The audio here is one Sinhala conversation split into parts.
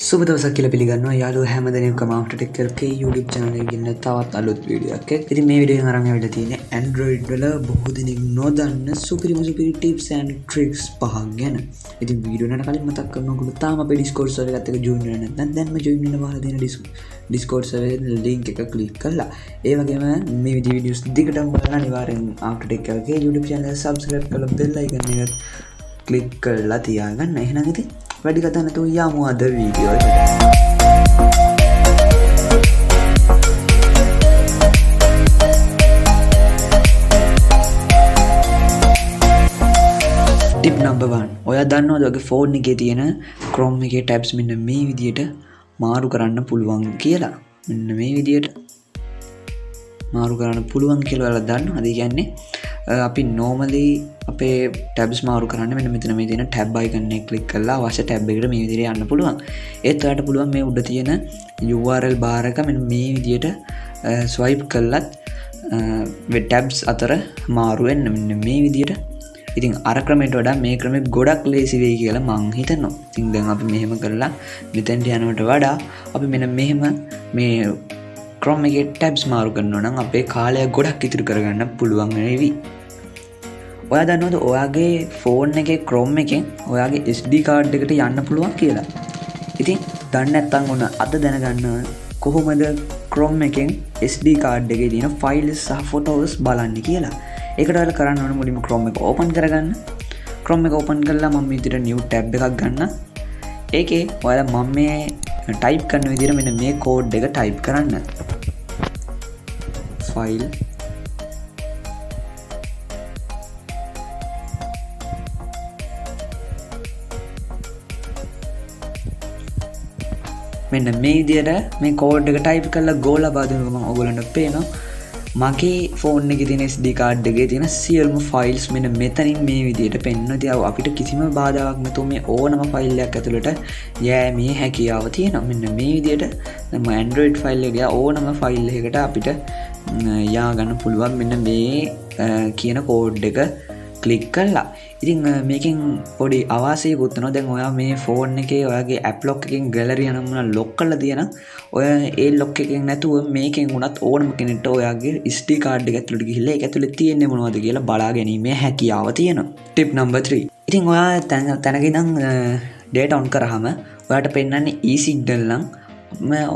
සුබ දවසක් කියලා පිළිගන්නවා යාළුවෝ හැම දිනෙකම after tech එකේ YouTube channel එකේ ඉන්න තවත් අලුත් වීඩියෝ එකක්. ඉතින් මේ වීඩියෝ එකෙන් අරන් ආවිල්ලා තියෙන්නේ Android වල බොහෝ දෙනෙක් නොදන්න සුපිරිම tips and tricks පහක් ගැන. ඉතින් වීඩියෝ එකට කලින් මතක් කරනවා ඔයගොල්ලෝ තාම අපේ Discord server එකත් එක්ක join වෙලා නැත්නම් දැන්ම join වෙන්න බහලා තියෙන Discord server link එක click කරලා ඒ වගේම මේ videos දිගටම බලන්න අනිවාර්යෙන් after tech එකේ YouTube channel එක subscribe කරලා bell icon එක click කරලා තියාගන්න. එහෙනම් ඉතින් වැඩි කතා නැතුව යමු අද වීඩියෝ එකට. Tip number 1. ඔයා දන්නවද ඔයගේ ෆෝන් එකේ තියෙන Chrome එකේ tabs මෙන්න මේ විදියට මාරු කරන්න පුළුවන් කියලා? මෙන්න මේ විදියට මාරු කරන්න පුළුවන් කියලා ඔයාලා දන්නවද? ඒ කියන්නේ අපි normally අපේ tabs මාරු කරන්න මෙන්න මෙතන මේ තියෙන tab icon එක click කරලා අවශ්‍ය tab එකට මේ විදිහට යන්න පුළුවන්. ඒත් ඔයාලට පුළුවන් මේ උඩ තියෙන URL bar එක මෙන්න මේ විදිහට swipe කළත් මේ tabs අතර මාරු වෙන්න මෙන්න මේ විදිහට. ඉතින් අර ක්‍රමයට වඩා මේ ක්‍රමෙ ගොඩක් ලේසි වෙයි කියලා මං හිතනවා. ඉතින් දැන් අපි මෙහෙම කරලා මෙතෙන්ට යනවට වඩා අපි මෙන්න මෙහෙම මේ Chrome එකේ tabs මාරු කරනවා නම් අපේ කාලය ගොඩක් ඉතුරු කරගන්න පුළුවන් වෙවි. ඔයා දන්නවද ඔයාගේ ෆෝන් එකේ Chrome එකෙන් ඔයාගේ SD card එකට යන්න පුළුවන් කියලා? ඉතින් දන්නේ නැත්නම් ඔන්න අද දැනගන්න කොහොමද Chrome එකෙන් SD card එකේ තියෙන files සහ photos බලන්න කියලා. ඒකට ඔයාලා කරන්න ඕන මුලින්ම Chrome එක open කරගන්න. Chrome එක open කරලා මම මේ විදිහට new tab එකක් ගන්න. ඒකේ ඔයාලා මම මේ type කරන විදිහට මෙන්න මේ code එක type කරන්න. file මෙන්න මේ විදිහට මේ කෝඩ් එක ටයිප් කරලා ගෝ ලබා දුන්නම ඔයගොල්ලන්ට පේනවා මගේ ෆෝන් එකේ තියෙන SD card එකේ තියෙන සියලුම ෆයිල්ස් මෙන්න මෙතනින් මේ විදිහට පෙන්වනවා. ඉතින් අපිට කිසිම බාධාවක් නැතුව මේ ඕනම ෆයිල් එකක් ඇතුළට යෑමේ හැකියාව තියෙනවා. මෙන්න මේ විදිහට දැන් Android ෆයිල් එක ඕනම ෆයිල් එකකට අපිට යා ගන්න පුළුවන් මෙන්න මේ කියන කෝඩ් එක ක්ලික් කරලා. ඉතින් මේකෙන් පොඩි අවාසියකුත් වෙනවා. දැන් ඔයා මේ ෆෝන් එකේ ඔයාගේ ඇප් ලොක් එකෙන් ගැලරි යන මොන ලොක් කරලා තියෙන ඔය ඒ ලොක් එකෙන් නැතුව මේකෙන් උනත් ඕනම කෙනෙක්ට ඔයාගේ SD card එක ඇතුළට ගිහිල්ලා ඒක ඇතුළේ තියෙන්නේ මොනවද කියලා බලා ගැනීමේ හැකියාව තියෙනවා. Tip number 3. ඉතින් ඔයා තැනක ඉඳන් data on කරාම ඔයාට පෙන්නන්නේ e-signal නම්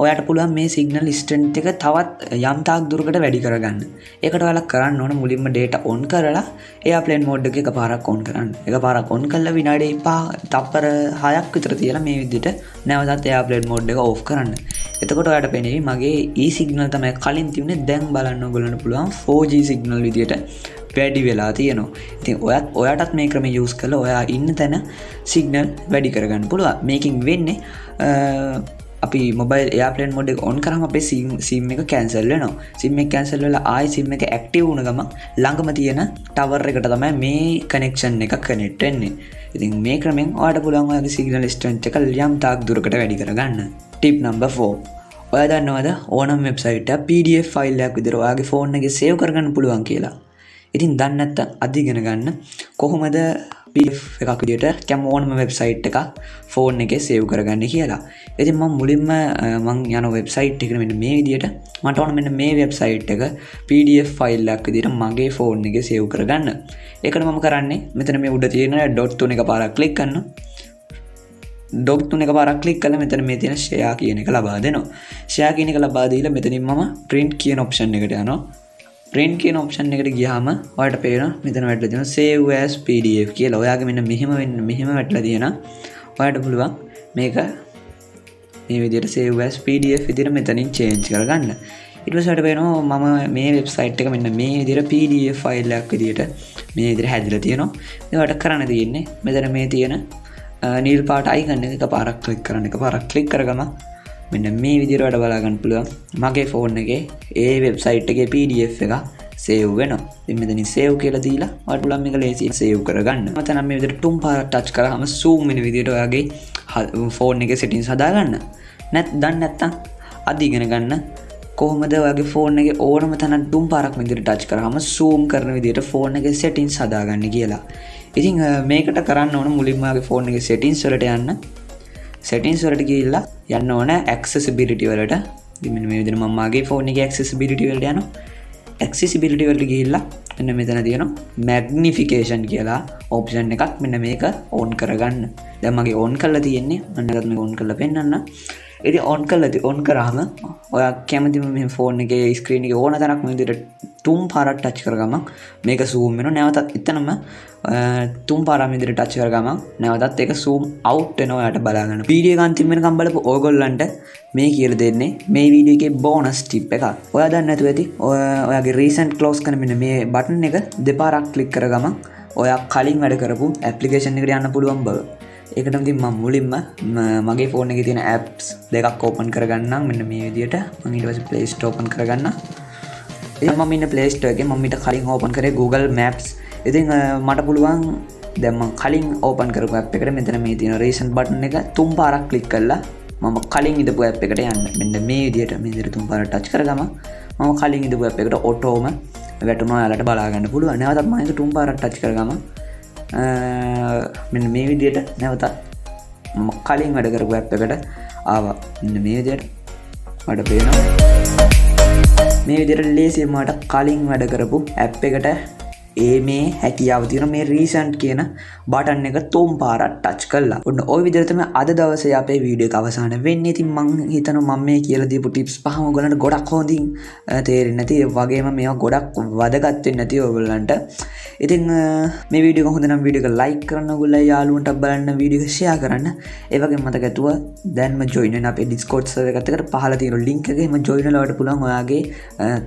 ඔයාට පුළුවන් මේ signal strength එක තවත් යම් තාක් දුරකට වැඩි කරගන්න. ඒකට ඔයාලා කරන්න ඕන මුලින්ම data on කරලා airplane mode එක එකපාරක් on කරන්න. එකපාරක් on කළා විනාඩි 5 තප්පර 6ක් විතර තියලා මේ විදිහට නැවතත් airplane mode එක off කරන්න. එතකොට ඔයාට පේන්නේ මගේ e-signal තමයි කලින් තිබුණේ දැන් බලන්න ඔයගොල්ලන්ට පුළුවන් 4G signal විදිහට වැඩි වෙලා තියෙනවා. ඉතින් ඔයාටත් මේ ක්‍රම use කරලා ඔයා ඉන්න තැන signal වැඩි කරගන්න පුළුවන්. මේකෙන් වෙන්නේ අපි mobile airplane mode එක on කරාම අපේ sim එක cancel වෙනවා. sim එක cancel වෙලා ආයි sim එක active වුණ ගමන් ළඟම තියෙන tower එකට තමයි මේ connection එක connect වෙන්නේ. ඉතින් මේ ක්‍රමෙන් ඔයාලට පුළුවන් ඔයාගේ signal strength එක යම් තාක් දුරකට වැඩි කරගන්න. tip number 4. ඔයා දන්නවද ඕනම website එක PDF file එකක් විදිහට ඔයාගේ phone එකේ save කරගන්න පුළුවන් කියලා? ඉතින් දන්නේ නැත්නම් අද ඉගෙන ගන්න කොහොමද PDF එකක් විදිහට කැම ඕනම වෙබ්සයිට් එකක් ෆෝන් එකේ සේව් කරගන්න කියලා. ඉතින් මම මුලින්ම මම යන වෙබ්සයිට් එකට මෙන්න මේ විදිහට මට ඕන මෙන්න මේ වෙබ්සයිට් එක PDF ෆයිල් එකක් විදිහට මගේ ෆෝන් එකේ සේව් කරගන්න. ඒකට මම කරන්නේ මෙතන මේ උඩ තියෙන ඩොට් තුන එකපාරක් ක්ලික් කරනවා. ඩොට් තුන එකපාරක් ක්ලික් කළා මෙතන මේ තියෙන share කියන එක ලබා දෙනවා. share කියන එක ලබා දීලා මෙතනින් මම print කියන option එකට යනවා. print කියන option එකට ගියාම ඔයාලට පේනවා මෙතන වැටලා තියෙනවා save as PDF කියලා. ඔයාගේ මෙන්න මෙහෙම වැටලා තියෙනවා. ඔයාලට පුළුවන් මේක මේ විදිහට save as PDF විදිහට මෙතනින් change කරගන්න. ඊට පස්සේ ඔයාලට පේනවා මම මේ වෙබ්සයිට් එක මෙන්න මේ විදිහට PDF ෆයිල් එකක් විදිහට මේ විදිහට හැදලා තියෙනවා. ඉතින් ඔයාලට කරන්න තියෙන්නේ මෙතන මේ තියෙන නිල් පාට icon එක එකපාරක් click කරන්න. එකපාරක් click කරගම මෙන්න මේ විදිහට වැඩ බලා ගන්න පුළුවන්. මගේ ෆෝන් එකේ ඒ වෙබ්සයිට් එකේ PDF එක සේව් වෙනවා. ඉතින් මෙතනින් සේව් කියලා දීලා ඔයාලට පුළුවන් මේක ලේසියෙන් සේව් කරගන්න. මම මේ විදිහට තුන් පාරක් ටච් කරාම zoom වෙන විදිහට ඔයාගේ ෆෝන් එකේ settings හදාගන්න. දන්නේ නැත්නම් අද ඉගෙන ගන්න කොහොමද ඔයාගේ ෆෝන් එකේ ඕනම තැනක් තුන් පාරක් විදිහට ටච් කරාම zoom කරන විදිහට ෆෝන් එකේ settings හදාගන්න කියලා. ඉතින් මේකට කරන්න ඕන මුලින්ම ඔයාගේ ෆෝන් එකේ settings වලට යන්න. settings වලට ගිහිල්ලා යන්න ඕන accessibility වලට. ඉතින් මෙන්න මේ විදිහට මම මාගේ ෆෝන් එකේ accessibility වලට යනවා. accessibility වලට ගිහිල්ලා මෙන්න මෙතන තියෙනවා magnification කියලා option එකක්. මෙන්න මේක on කරගන්න. දැන් මගේ on කරලා තියෙන්නේ. මම නැගත් මේක on කරලා පෙන්නන්න. ඉතින් on කරාම ඔයා කැමතිම මේ ෆෝන් එකේ ස්ක්‍රීන් එකේ ඕන තරක් මේ විදිහට තුන් පාරක් ටච් කරගමන් මේක zoom වෙනවා. නැවතත් එතනම තුන් පාරක් මේ විදිහට ටච් කරගමන් නැවතත් ඒක zoom out වෙනවා. ඔයාට බලා ගන්න. වීඩියෝ එක අන්තිම වෙනකම් බලපු ඕගොල්ලන්ට මේ කියලා දෙන්නේ මේ වීඩියෝ එකේ බෝනස් ටිප් එකක්. ඔයා දන්නේ නැතුව ඇති. ඔයාගේ recent close කරන මෙන්න මේ බටන් එක දෙපාරක් ක්ලික් කරගමන් ඔයා කලින් වැඩ කරපු ඇප්ලිකේෂන් එකට යන්න පුළුවන් බව. ඒකට ඉතින් මම මුලින්ම මගේ ෆෝන් එකේ තියෙන apps දෙකක් ඕපන් කරගන්නම්. මෙන්න මේ විදිහට මම ඊට පස්සේ Play Store ඕපන් කරගන්නම්. ඉතින් මම ඉන්නේ Play Store එකේ. මම ඊට කලින් ඕපන් කරේ Google Maps. ඉතින් මට පුළුවන් දැන් මම කලින් ඕපන් කරපු app එකට මෙතන මේ තියෙන recent button එක තුන් පාරක් ක්ලික් කරලා මම කලින් ඉඳපු app එකට යන්න. මෙන්න මේ විදිහට තුන් පාරක් ටච් කරගම මම කලින් ඉඳපු app එකට ඔටෝම වැටුණා. ඔයාලට බලා ගන්න පුළුවන්. නැවතත් මම ඒක තුන් පාරක් ටච් කරගම මෙන්න මේ විදිහට නැවතත් මම කලින් වැඩ කරපු app එකට ආවා. මෙන්න මේ විදිහට මට පේනවා මේ විදිහට ලේසියෙන් මට කලින් වැඩ කරපු app එකට මේ හැකියාව තියෙන මේ recent කියන බටන් එක තුන් පාරක් ටච් කළා. ඔන්න ওই විදිහට තමයි අද දවසේ අපේ වීඩියෝ එක අවසන් වෙන්නේ. ඉතින් මම හිතනවා මම මේ කියලා දීපු ටිප්ස් පහම ඔයගලන්ට ගොඩක් හොඳින් තේරෙන්නේ නැති. ඒ වගේම මේවා ගොඩක් වැදගත් වෙන්නේ නැති ඔයගලන්ට. ඉතින් මේ වීඩියෝ එක හොඳ නම් වීඩියෝ එක ලයික් කරන්න, ඔයගොල්ලෝ යාළුවන්ට බලන්න, වීඩියෝ එක ෂෙයා කරන්න. ඒ වගේම මතක ඇතුව දැන්ම join වෙන්න අපේ Discord server එකකට පහළ තියෙන link එකේ මම join වෙලා ඔයාලට පුළුවන් ඔයාගේ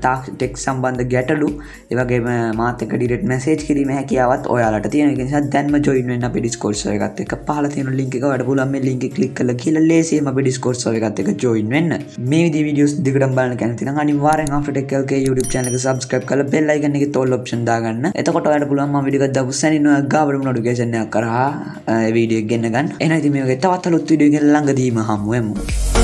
ටෙක් සම්බන්ධ ගැටලු ඒ වගේම මාත් එක්ක direct message කිරීමේ හැකියාවත් ඔයාලට තියෙනවා. ඒ නිසා දැන්ම join වෙන්න අපේ Discord server එකත් එක්ක පහළ තියෙන link එක ඔයාලට පුළුවන් මේ link එක click කරලා ගිහලා ලේසියෙන්ම අපේ Discord server එකත් එක්ක join වෙන්න. මේ විදිහේ videos දිගටම බලන්න කැමති නම් අනිවාර්යෙන් After Tech LK YouTube channel එක subscribe කරලා bell icon එකේ all option දාගන්න. එතකොට ඔයාලට පුළුවන් මම වීඩියෝ එකක් දාපු සැනින් ඔයා ගාවට notification එකක් කරා වීඩියෝ එක ගෙන්න ගන්න. එහෙනම් ඉතින් මේ වගේ තවත් අලුත් වීඩියෝ එකකින් ළඟදීම හමු වෙමු.